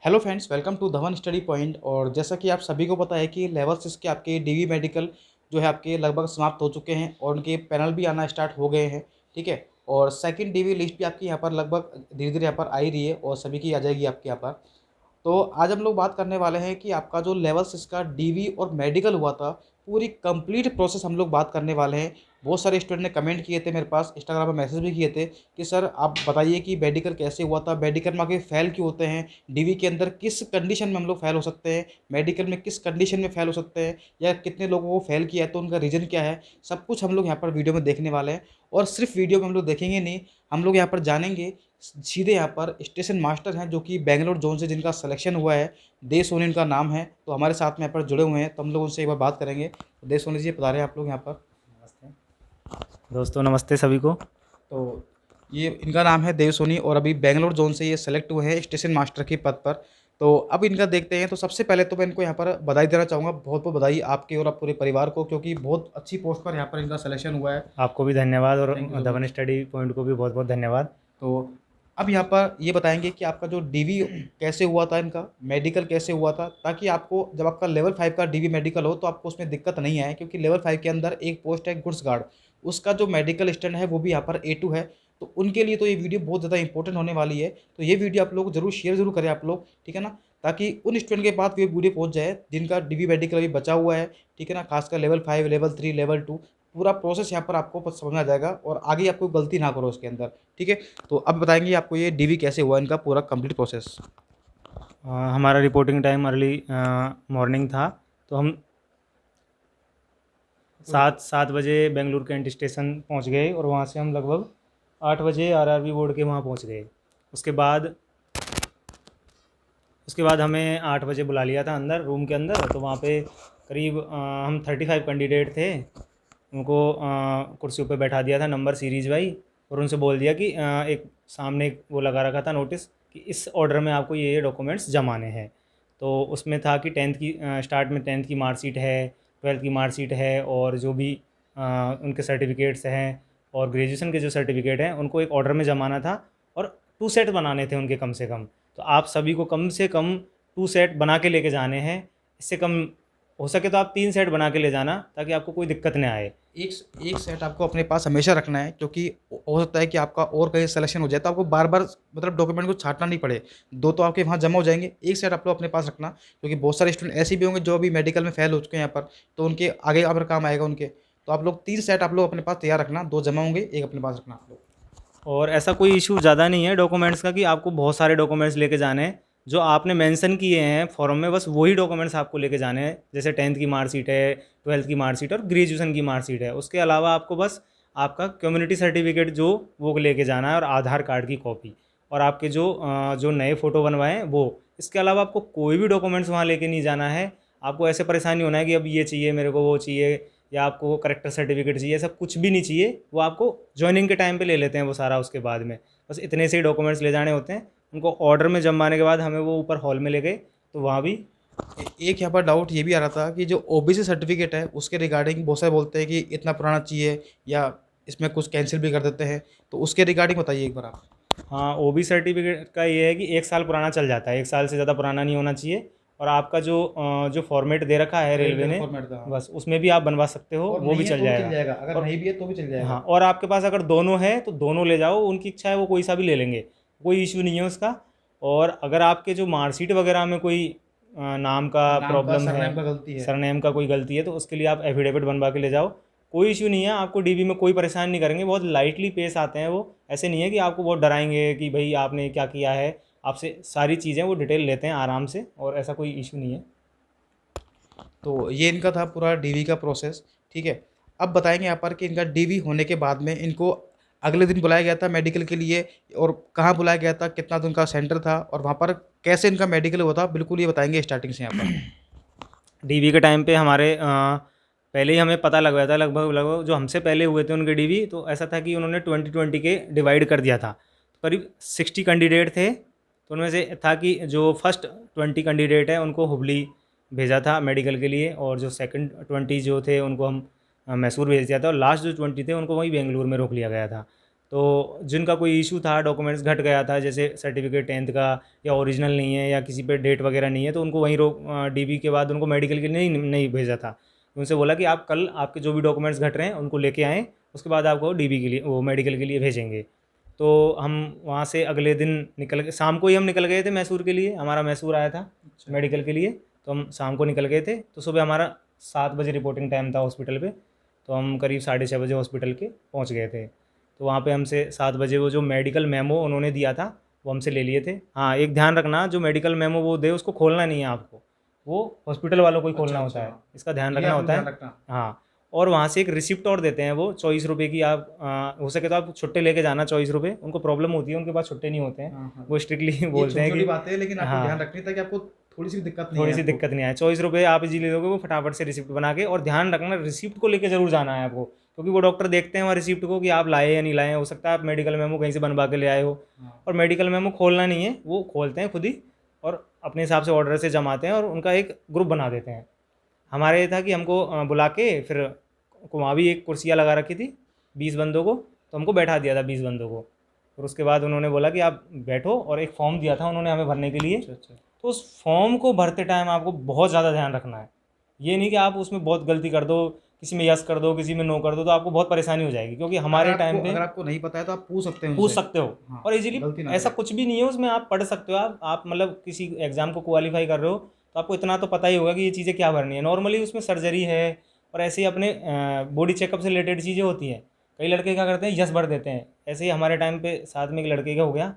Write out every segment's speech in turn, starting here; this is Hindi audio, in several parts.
Hello friends, welcome to Dhawan study point. और जैसा कि आप सभी को पता है कि लेवल 6 के आपके डीवी मेडिकल जो है आपके लगभग समाप्त हो चुके हैं और उनके पैनल भी आना स्टार्ट हो गए हैं। ठीक है। और सेकंड डीवी लिस्ट भी आपकी यहाँ पर लगभग धीरे धीरे यहाँ पर आ ही रही है और सभी की आ जाएगी आपके यहाँ पर। तो आज हम लोग बात करने वाले हैं कि आपका जो लेवल 6 का डीवी और मेडिकल हुआ था, पूरी कंप्लीट प्रोसेस हम लोग बात करने वाले हैं। बहुत सारे स्टूडेंट ने कमेंट किए थे, मेरे पास इंस्टाग्राम पर मैसेज भी किए थे कि सर आप बताइए कि मेडिकल कैसे हुआ था, मेडिकल में आगे फेल क्यों होते हैं, डीवी के अंदर किस कंडीशन में हम लोग फेल हो सकते हैं, मेडिकल में किस कंडीशन में फेल हो सकते हैं, या कितने लोगों को फेल किया है तो उनका रीज़न क्या है। सब कुछ हम लोग यहाँ पर वीडियो में देखने वाले हैं। और सिर्फ वीडियो में हम लोग देखेंगे नहीं, हम लोग यहाँ पर जानेंगे सीधे। यहाँ पर स्टेशन मास्टर हैं जो कि बेंगलोर जोन से जिनका सिलेक्शन हुआ है, देव सोनी इनका नाम है, तो हमारे साथ में यहाँ पर जुड़े हुए हैं, तो हम लोग उनसे एक बार बात करेंगे। देव सोनी जी बता रहे हैं आप लोग यहाँ पर। नमस्ते दोस्तों, नमस्ते सभी को। तो ये इनका नाम है देव सोनी और अभी बेंगलोर जोन से ये सेलेक्ट हुए हैं स्टेशन मास्टर के पद पर। तो अब इनका देखते हैं। तो सबसे पहले तो मैं इनको यहाँ पर बधाई देना चाहूँगा, बहुत बहुत बधाई आपके और आप पूरे परिवार को, क्योंकि बहुत अच्छी पोस्ट पर यहाँ पर इनका सिलेक्शन हुआ है। आपको भी धन्यवाद और thank you so Dhawan much. Study point को भी बहुत बहुत धन्यवाद। तो अब यहाँ पर ये बताएंगे कि आपका जो डीवी कैसे हुआ था, इनका मेडिकल कैसे हुआ था, ताकि आपको जब आपका लेवल 5 का डीवी मेडिकल हो तो आपको उसमें दिक्कत नहीं आए, क्योंकि लेवल 5 के अंदर एक पोस्ट है गुड्स गार्ड, उसका जो मेडिकल स्टैंड है वो भी यहाँ पर A2 है। तो उनके लिए तो ये वीडियो बहुत ज़्यादा इंपॉर्टेंट होने वाली है। तो ये वीडियो आप लोग जरूर शेयर जरूर करें आप लोग, ठीक है ना, ताकि उन स्टूडेंट के पास ये वीडियो पहुँच जाए जिनका डीवी मेडिकल अभी बचा हुआ है। ठीक है ना, खासकर लेवल 5, लेवल 3, लेवल 2, पूरा प्रोसेस यहाँ पर आपको समझ में आ जाएगा और आगे आपको गलती ना करो उसके अंदर। ठीक है। तो अब बताएंगे आपको ये डीवी कैसे हुआ, इनका पूरा कंप्लीट प्रोसेस। हमारा रिपोर्टिंग टाइम अर्ली मॉर्निंग था, तो हम 7 बजे बेंगलुरु कैंट स्टेशन पहुंच गए और वहां से हम लगभग 8 बजे आरआरबी बोर्ड के वहां पहुंच गए। उसके बाद उसके बाद हमें 8 बजे बुला लिया था अंदर, रूम के अंदर। तो वहाँ पे करीब हम 35 कैंडिडेट थे, उनको कुर्सियों पे बैठा दिया था नंबर सीरीज वाइज, और उनसे बोल दिया कि एक सामने एक वो लगा रखा था नोटिस कि इस ऑर्डर में आपको ये डॉक्यूमेंट्स जमाने हैं। तो उसमें था कि टेंथ की स्टार्ट में 10th की मार्कशीट है, 12th की मार्कशीट है, और जो भी उनके सर्टिफिकेट्स हैं और ग्रेजुएशन के जो सर्टिफिकेट हैं उनको एक ऑर्डर में जमाना था। और 2 सेट बनाने थे उनके कम से कम। तो आप सभी को कम से कम 2 सेट बना के लेके जाने हैं। इससे कम हो सके तो आप 3 सेट बना के ले जाना, ताकि आपको कोई दिक्कत न आए। एक एक सेट आपको अपने पास हमेशा रखना है, क्योंकि हो सकता है कि आपका और कहीं सिलेक्शन हो जाए तो आपको बार बार मतलब डॉक्यूमेंट को छांटना नहीं पड़े। दो तो आपके वहाँ जमा हो जाएंगे, एक सेट आप लोग अपने पास रखना, क्योंकि बहुत सारे स्टूडेंट ऐसे भी होंगे जो अभी मेडिकल में फेल हो चुके हैं यहाँ पर, तो उनके आगे अगर काम आएगा उनके। तो आप लोग 3 सेट आप लोग अपने पास तैयार रखना, 2 जमा होंगे, एक अपने पास रखना आप लोग। और ऐसा कोई इशू ज़्यादा नहीं है डॉक्यूमेंट्स का कि आपको बहुत सारे डॉक्यूमेंट्स लेके जाने हैं। जो आपने मेंशन किए हैं फॉर्म में, बस वही डॉक्यूमेंट्स आपको लेके जाने हैं। जैसे 10th की मार्कशीट है, 12th की मार्कशीट और ग्रेजुएशन की मार्कशीट है। उसके अलावा आपको बस आपका कम्युनिटी सर्टिफिकेट जो वो लेके जाना है, और आधार कार्ड की कॉपी, और आपके जो नए फ़ोटो बनवाए हैं वो। इसके अलावा आपको कोई भी डॉक्यूमेंट्स वहाँ लेके नहीं जाना है। आपको ऐसे परेशानी होना है कि अब ये चाहिए मेरे को, वो चाहिए, या आपको करेक्टर सर्टिफिकेट चाहिए, ऐसा कुछ भी नहीं चाहिए। वो आपको ज्वाइनिंग के टाइम पे ले लेते हैं वो सारा। उसके बाद में बस इतने से ही डॉक्यूमेंट्स ले जाने होते हैं। उनको ऑर्डर में जमाने के बाद हमें वो ऊपर हॉल में ले गए, तो वहाँ भी एक यहाँ पर डाउट ये भी आ रहा था कि जो ओबीसी सर्टिफिकेट है उसके रिगार्डिंग बहुत सारे बोलते हैं कि इतना पुराना चाहिए, या इसमें कुछ कैंसिल भी कर देते हैं, तो उसके रिगार्डिंग बताइए एक बार आप। हाँ, ओबी सर्टिफिकेट का ये है कि 1 साल पुराना चल जाता है, 1 साल से ज़्यादा पुराना नहीं होना चाहिए। और आपका जो फॉर्मेट दे रखा है रेलवे रेलवे का ने, फॉर्मेट था, हाँ। बस उसमें भी आप बनवा सकते हो, और वो भी नहीं है चल तो भी चल जाएगा। जाएगा, अगर और नहीं भी है तो भी चल हाँ, जाएगा। और आपके पास अगर दोनों है तो दोनों ले जाओ, उनकी इच्छा है वो कोई सा भी ले लेंगे, कोई इशू नहीं है उसका। और अगर आपके जो मार्कशीट वगैरह में कोई नाम का नाम का प्रॉब्लम है, सरनेम का गलती है। सरनेम का कोई गलती है, तो उसके लिए आप एफिडेविट बनवा के ले जाओ। कोई इशू नहीं है, आपको डीबी में कोई परेशान नहीं करेंगे, बहुत लाइटली पेश आते हैं वो। ऐसे नहीं है कि आपको बहुत डराएंगे कि भाई आपने क्या किया है। आपसे सारी चीज़ें वो डिटेल लेते हैं आराम से, और ऐसा कोई इशू नहीं है। तो ये इनका था पूरा डीवी का प्रोसेस। ठीक है। अब बताएंगे यहाँ पर कि इनका डीवी होने के बाद में इनको अगले दिन बुलाया गया था मेडिकल के लिए, और कहाँ बुलाया गया था, कितना दिन का सेंटर था, और वहाँ पर कैसे इनका मेडिकल हुआ था, बिल्कुल ये बताएंगे स्टार्टिंग से यहाँ पर। डीवी के टाइम पे हमारे पहले ही हमें पता लग गया था, लगभग लगभग जो हमसे पहले हुए थे उनके डीवी, तो ऐसा था कि उन्होंने 2020 के डिवाइड कर दिया था। करीब 60 कैंडिडेट थे, तो उनमें से था कि जो फर्स्ट 20 कैंडिडेट है उनको हुबली भेजा था मेडिकल के लिए, और जो सेकंड 20 जो थे उनको हम मैसूर भेज दिया था, और लास्ट जो 20 थे उनको वहीं बेंगलुरु में रोक लिया गया था। तो जिनका कोई इशू था, डॉक्यूमेंट्स घट गया था, जैसे सर्टिफिकेट 10th का या ओरिजिनल नहीं है या किसी पे डेट वगैरह नहीं है, तो उनको वहीं रोक डीबी के बाद उनको मेडिकल के लिए नहीं भेजा था। उनसे बोला कि आप कल आपके जो भी डॉक्यूमेंट्स घट रहे हैं उनको लेके आएँ, उसके बाद आपको डीबी के लिए वो मेडिकल के लिए भेजेंगे। तो हम वहाँ से अगले दिन निकल गए, शाम को ही हम निकल गए थे मैसूर के लिए, हमारा मैसूर आया था मेडिकल के लिए। तो हम शाम को निकल गए थे, तो सुबह हमारा 7 बजे रिपोर्टिंग टाइम था हॉस्पिटल पे। तो हम करीब 6:30 बजे हॉस्पिटल के पहुँच गए थे। तो वहाँ पे हमसे 7 बजे वो जो मेडिकल मेमो उन्होंने दिया था वो हमसे ले लिए थे। हाँ, एक ध्यान रखना, जो मेडिकल मेमो वो दे उसको खोलना नहीं है आपको, वो हॉस्पिटल वालों को ही खोलना होता है, इसका ध्यान ये रखना आपने होता ध्यान है। रखना। हाँ, और वहाँ से एक रिसिप्ट और देते हैं वो 24 रुपये की। आप हो सके तो आप छुट्टे लेके जाना 24 रुपये, उनको प्रॉब्लम होती है, उनके पास छुट्टे नहीं होते हैं, हाँ, हाँ। वो स्ट्रिक्टली ये बोलते हैं छोटी-छोटी कि बातें हैं, लेकिन आपको ध्यान हाँ, रखनी है ताकि आपको थोड़ी-सी भी दिक्कत नहीं थोड़ी आए सी आपको। दिक्कत नहीं आए। 24 रुपये आप इजीली दोगे, वो फटाफट से रिसिप्ट बना के, और ध्यान रखना रिसिप्ट को लेके ज़रूर जाना है आपको, क्योंकि वो डॉक्टर देखते हैं वहाँ रिसिप्ट को कि आप लाए या नहीं लाए। हो सकता है आप मेडिकल मेमो कहीं से बनवा के ले आए हो, हाँ। और मेडिकल मेमो खोलना नहीं है, वो खोलते हैं खुद ही और अपने हिसाब से ऑर्डर से जमाते हैं और उनका एक ग्रुप बना देते हैं। हमारा ये था कि हमको बुला के फिर वहाँ भी एक कुर्सियाँ लगा रखी थी 20 बंदों को, तो हमको बैठा दिया था 20 बंदों को। और उसके बाद उन्होंने बोला कि आप बैठो, और एक फॉर्म दिया था उन्होंने हमें भरने के लिए। अच्छा, अच्छा। तो उस फॉर्म को भरते टाइम आपको बहुत ज़्यादा ध्यान रखना है। ये नहीं कि आप उसमें बहुत गलती कर दो, किसी में यस कर दो, किसी में नो कर दो, तो आपको बहुत परेशानी हो जाएगी, क्योंकि हमारे टाइम पे अगर आपको नहीं पता है तो आप पूछ सकते हैं पूछ उनसे। सकते हो। हाँ, और इजीली गलती ना ऐसा करें। कुछ भी नहीं है उसमें, आप पढ़ सकते हो। आप मतलब किसी एग्ज़ाम को क्वालिफाई कर रहे हो तो आपको इतना तो पता ही होगा कि ये चीज़ें क्या भरनी है। नॉर्मली उसमें सर्जरी है और ऐसे ही अपने बॉडी चेकअप से रिलेटेड चीज़ें होती हैं। कई लड़के क्या करते हैं, यस भर देते हैं। ऐसे ही हमारे टाइम पे साथ में एक लड़के का हो गया,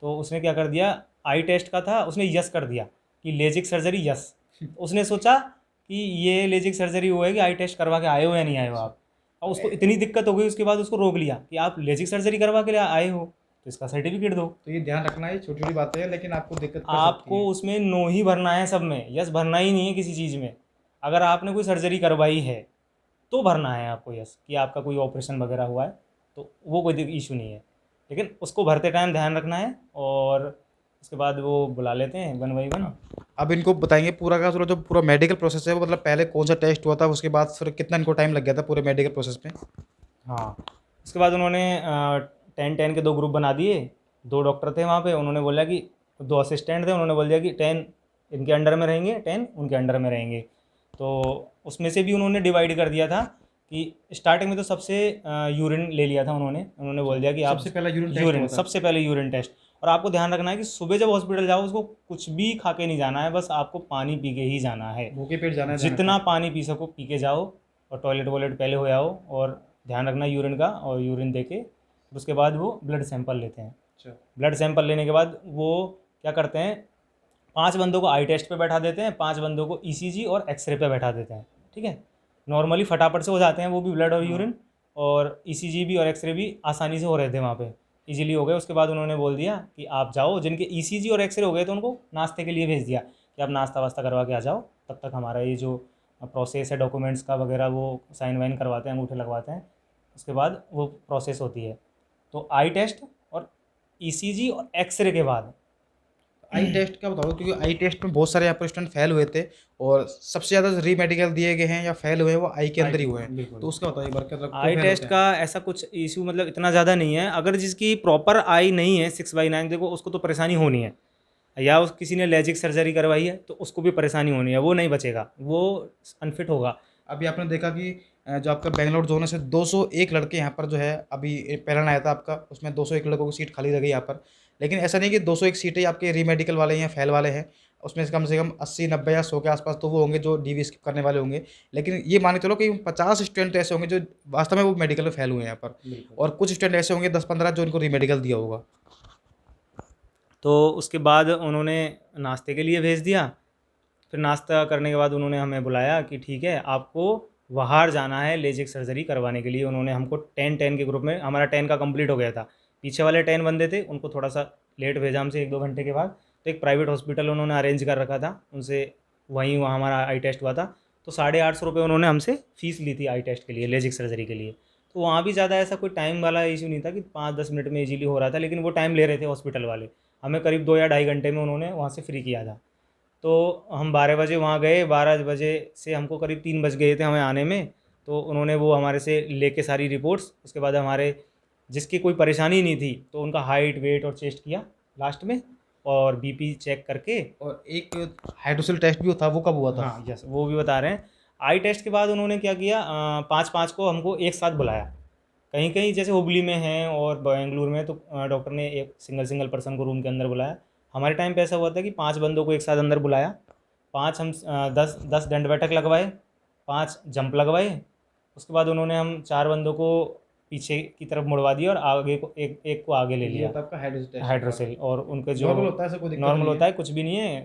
तो उसने क्या कर दिया, आई टेस्ट का था, उसने यस कर दिया कि लेजिक सर्जरी यस। उसने सोचा कि ये लेजिक सर्जरी हुआ है कि आई टेस्ट करवा के आए हो या नहीं आए हो आप। और उसको इतनी दिक्कत हो गई, उसके बाद उसको रोक लिया कि आप लेजिक सर्जरी करवा के लिए आए हो तो इसका सर्टिफिकेट दो। तो ये ध्यान रखना है, छोटी-छोटी बातें हैं लेकिन आपको दिक्कत कर सकती आपको हैं। उसमें नो ही भरना है, सब में यस भरना ही नहीं है किसी चीज़ में। अगर आपने कोई सर्जरी करवाई है तो भरना है आपको यस, कि आपका कोई ऑपरेशन वगैरह हुआ है, तो वो कोई इशू नहीं है। लेकिन उसको भरते टाइम ध्यान रखना है, और उसके बाद वो बुला लेते हैं 1 बाई 1। अब इनको बताएँगे पूरा का पूरा जो पूरा मेडिकल प्रोसेस है वो, मतलब पहले कौन-सा टेस्ट हुआ था, उसके बाद फिर कितना इनको टाइम लग गया था पूरे मेडिकल प्रोसेस में? हाँ, उसके बाद उन्होंने 10-10 के 2 ग्रुप बना दिए। 2 डॉक्टर थे वहाँ पे, उन्होंने बोला कि 2 असिस्टेंट थे, उन्होंने बोल दिया कि 10 इनके अंडर में रहेंगे, 10 उनके अंडर में रहेंगे। तो उसमें से भी उन्होंने डिवाइड कर दिया था कि स्टार्टिंग में तो सबसे यूरिन ले लिया था उन्होंने। उन्होंने बोल दिया कि आप सबसे पहला यूरिन टेस्ट यूरिन, हुआ था। सबसे पहले यूरिन टेस्ट। और आपको ध्यान रखना है कि सुबह जब हॉस्पिटल जाओ उसको कुछ भी खा के नहीं जाना है, बस आपको पानी पी के ही जाना है। भूखे पेट जाना है, ध्यान जितना रखना। पानी पी सको पी के जाओ, और टॉयलेट वॉयलेट पहले हो आओ, और ध्यान रखना यूरिन का। और यूरिन दे के उसके बाद वो ब्लड सैंपल लेते हैं। अच्छा। ब्लड सैंपल लेने के बाद वो क्या करते हैं, 5 बंदों को आई टेस्ट पे बैठा देते हैं, 5 बंदों को ईसीजी और एक्सरे पे बैठा देते हैं। ठीक है, नॉर्मली फटाफट से हो जाते हैं वो भी, ब्लड और हाँ। यूरिन। और ईसीजी भी और एक्सरे भी आसानी से हो रहे थे वहाँ पे, इजीली हो गए। उसके बाद उन्होंने बोल दिया कि आप जाओ, जिनके ईसीजी और एक्सरे हो गए तो उनको नाश्ते के लिए भेज दिया कि आप नाश्ता वास्ता करवा के आ जाओ, तब तक हमारा ये जो प्रोसेस है डॉक्यूमेंट्स का वगैरह वो साइन वाइन करवाते हैं, अंगूठे लगवाते हैं, उसके बाद वो प्रोसेस होती है। तो आई टेस्ट और ईसीजी और एक्सरे के बाद आई टेस्ट का बताओ, क्योंकि आई टेस्ट में बहुत सारे यहाँ पर स्टूडेंट फेल हुए थे और सबसे ज़्यादा री मेडिकल दिए गए हैं या फेल हुए हैं वो आई के अंदर ही हुए हैं। बिल्कुल। तो उसका बताओ एक बार, क्या मतलब क्यों आई फेल टेस्ट होते हैं? का ऐसा कुछ इशू मतलब इतना ज़्यादा नहीं है। अगर जिसकी प्रॉपर आई नहीं है 6/9, देखो उसको तो परेशानी होनी है, या उस किसी ने लेजिक सर्जरी करवाई है तो उसको भी परेशानी होनी है, वो नहीं बचेगा, वो अनफिट होगा। अभी आपने देखा कि जो आपका बेंगलोर जोन से 201 लड़के यहाँ पर जो है अभी पैनल आया था आपका, उसमें 201 लड़कों की सीट खाली रह गई यहाँ पर। लेकिन ऐसा नहीं कि 201 सीटें आपके री मेडिकल वाले हैं या फेल वाले हैं, उसमें से कम 80 90 या 100 के आसपास तो वो होंगे जो डीवी स्किप करने वाले होंगे। लेकिन ये मान के चलो कि 50 स्टूडेंट ऐसे होंगे जो वास्तव में वो मेडिकल में फेल हुए हैं यहाँ पर, और कुछ स्टूडेंट ऐसे होंगे 10-15 जो इनको री मेडिकल दिया होगा। तो उसके बाद उन्होंने नाश्ते के लिए भेज दिया। फिर नाश्ता करने के बाद उन्होंने हमें बुलाया कि ठीक है आपको बाहर जाना है लेजिक सर्जरी करवाने के लिए। उन्होंने हमको 10-10 के ग्रुप में, हमारा 10 का कंप्लीट हो गया था, पीछे वाले 10 बंदे थे उनको थोड़ा सा लेट भेजा हमसे 1-2 घंटे के बाद। तो एक प्राइवेट हॉस्पिटल उन्होंने अरेंज कर रखा था उनसे, वहीं वहाँ हमारा आई टेस्ट हुआ था। तो 850 रुपये उन्होंने हमसे फ़ीस ली थी आई टेस्ट के लिए, लेजिक सर्जरी के लिए। तो वहाँ भी ज़्यादा ऐसा कोई टाइम वाला इशू नहीं था कि 5-10 मिनट में इजीली हो रहा था, लेकिन वो टाइम ले रहे थे हॉस्पिटल वाले। हमें करीब 2 या ढाई घंटे में उन्होंने वहाँ से फ्री किया था। तो हम 12 बजे वहाँ गए, 12 बजे से हमको करीब 3 बज गए थे हमें आने में। तो उन्होंने वो हमारे से लेके सारी रिपोर्ट्स, उसके बाद हमारे जिसकी कोई परेशानी नहीं थी तो उनका हाइट वेट और चेस्ट किया लास्ट में, और बीपी चेक करके। और एक हाइड्रोसिल टेस्ट भी था, वो कब हुआ था? हाँ यस, वो भी बता रहे हैं। आई टेस्ट के बाद उन्होंने क्या किया, पाँच पाँच को हमको एक साथ बुलाया। कहीं कहीं जैसे हुबली में हैं और बेंगलुरु में, तो डॉक्टर ने एक सिंगल सिंगल पर्सन को रूम के अंदर बुलाया। हमारे टाइम पे ऐसा हुआ था कि 5 बंदों को एक साथ अंदर बुलाया, 5 हम 10 दंड बैठक लगवाए, 5 जंप लगवाए। उसके बाद उन्होंने हम 4 बंदों को पीछे की तरफ मुड़वा दिया और आगे को एक एक को आगे ले ये लिया, होता है आपका हाइड्रोसिल टेस्ट। हाइड्रोसिल। और उनके जो नॉर्मल होता है, ऐसा कोई दिक्कत नॉर्मल नहीं होता है? है, कुछ भी नहीं है।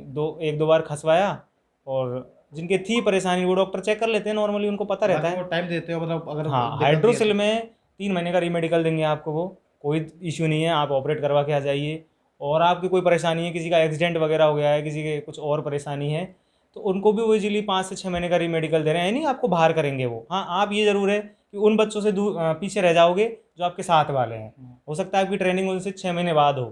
एक दो बार खसवाया, और जिनके थी परेशानी वो डॉक्टर चेक कर लेते हैं, नॉर्मली उनको पता रहता बाकी है। वो टाइम देते हो, मतलब अगर हाँ, दिक्कत भी है हाइड्रोसिल तो। में 3 महीने का रीमेडिकल देंगे आपको, वो कोई इश्यू नहीं है, आप ऑपरेट करवा के आ जाइए। और आपकी कोई परेशानी है, किसी का एक्सीडेंट वगैरह हो गया है, किसी के कुछ और परेशानी है, तो उनको भी वो इजीली 5 से 6 महीने का रीमेडिकल दे रहे हैं। नहीं आपको बाहर करेंगे वो। हाँ, आप ये ज़रूर है कि उन बच्चों से पीछे रह जाओगे जो आपके साथ वाले हैं। हो सकता है आपकी ट्रेनिंग उनसे 6 महीने बाद हो,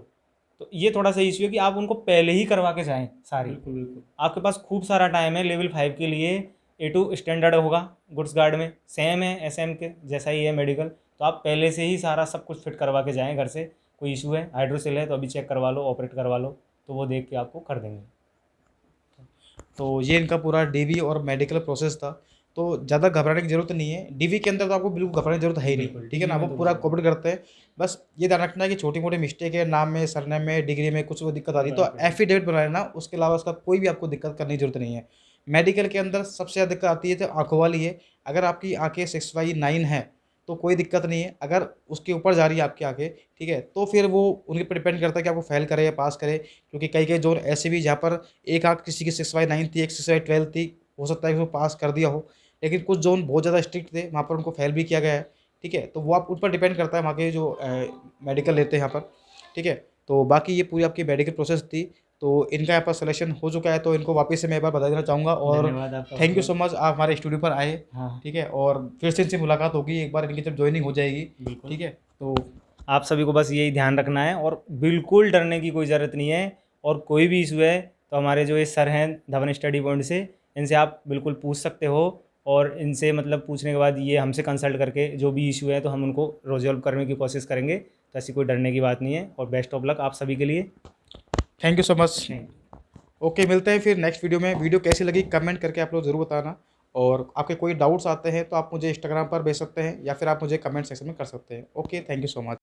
तो ये थोड़ा सा इश्यू है कि आप उनको पहले ही करवा के जाएँ सारी। बिल्कुल बिल्कुल। आपके पास खूब सारा टाइम है। लेवल 5 के लिए A2 स्टैंडर्ड होगा गुड्स गार्ड में, सेम है SM के जैसा ही है मेडिकल। तो आप पहले से ही सारा सब कुछ फिट करवा के जाएं घर से। कोई इशू है, हाइड्रोसिल है तो अभी चेक करवा लो, ऑपरेट करवा लो, तो वो देख के आपको कर देंगे। तो ये इनका पूरा डीवी और मेडिकल प्रोसेस था। तो ज़्यादा घबराने की ज़रूरत नहीं है। डीवी के अंदर तो आपको बिल्कुल घबराने की ज़रूरत है ही बिल्कुल, नहीं, ठीक है ना? DV वो में तो पूरा बिल्कुल कोऑपरेट करते हैं। बस ये ध्यान रखना है कि छोटी मोटी मिस्टेक है, नाम में, सरनेम में, डिग्री में कुछ वो दिक्कत आ रही है तो बिल्कुल। एफिडेविट बना लेना। उसके अलावा उसका कोई भी आपको दिक्कत करने की ज़रूरत नहीं है। मेडिकल के अंदर सबसे ज़्यादा दिक्कत आती है तो आँखों वाली है। अगर आपकी आँखें 6/9 है तो कोई दिक्कत नहीं है। अगर उसके ऊपर जा रही है आपकी आँखें, ठीक है, तो फिर वो उनके ऊपर डिपेंड करता है कि आपको फेल करे या पास करे। क्योंकि कई-कई ज़ोन ऐसे भी जहाँ पर एक आँख किसी की 6/9 थी, एक 6/12 थी, हो सकता है कि वो पास कर दिया हो। लेकिन कुछ ज़ोन बहुत ज़्यादा स्ट्रिक्ट थे, वहाँ पर उनको फेल भी किया गया है, ठीक है? तो वो आप उन पर डिपेंड करता है वहाँ के जो मेडिकल लेते हैं यहाँ पर, ठीक है? तो बाकी ये पूरी आपकी मेडिकल प्रोसेस थी। तो इनका यहाँ पर सिलेक्शन हो चुका है, तो इनको वापस से मैं एक बार बता देना चाहूँगा और धन्यवाद आपका थैंक यू बहुत सो मच आप हमारे स्टूडियो पर आए, हाँ, ठीक है? और फिर से इनसे मुलाकात होगी एक बार इनकी जब जॉइनिंग हो जाएगी, बिल्कुल। ठीक है? तो आप सभी को बस यही ध्यान रखना है और बिल्कुल डरने की कोई ज़रूरत नहीं है। और कोई भी इशू है तो हमारे जो ये सर हैं धवन स्टडी पॉइंट से, इनसे आप बिल्कुल पूछ सकते हो। और इनसे मतलब पूछने के बाद ये हमसे कंसल्ट करके जो भी इशू है तो हम उनको रिजॉल्व करने की कोशिश करेंगे। तो ऐसी कोई डरने की बात नहीं है। और बेस्ट ऑफ लक आप सभी के लिए। Thank you so much. Thank okay, मिलते हैं फिर नेक्स्ट वीडियो में। वीडियो कैसी लगी कमेंट करके आप लोग ज़रूर बताना। और आपके कोई डाउट्स आते हैं तो आप मुझे इंस्टाग्राम पर भेज सकते हैं या फिर आप मुझे कमेंट सेक्शन में कर सकते हैं। Okay, thank you so much.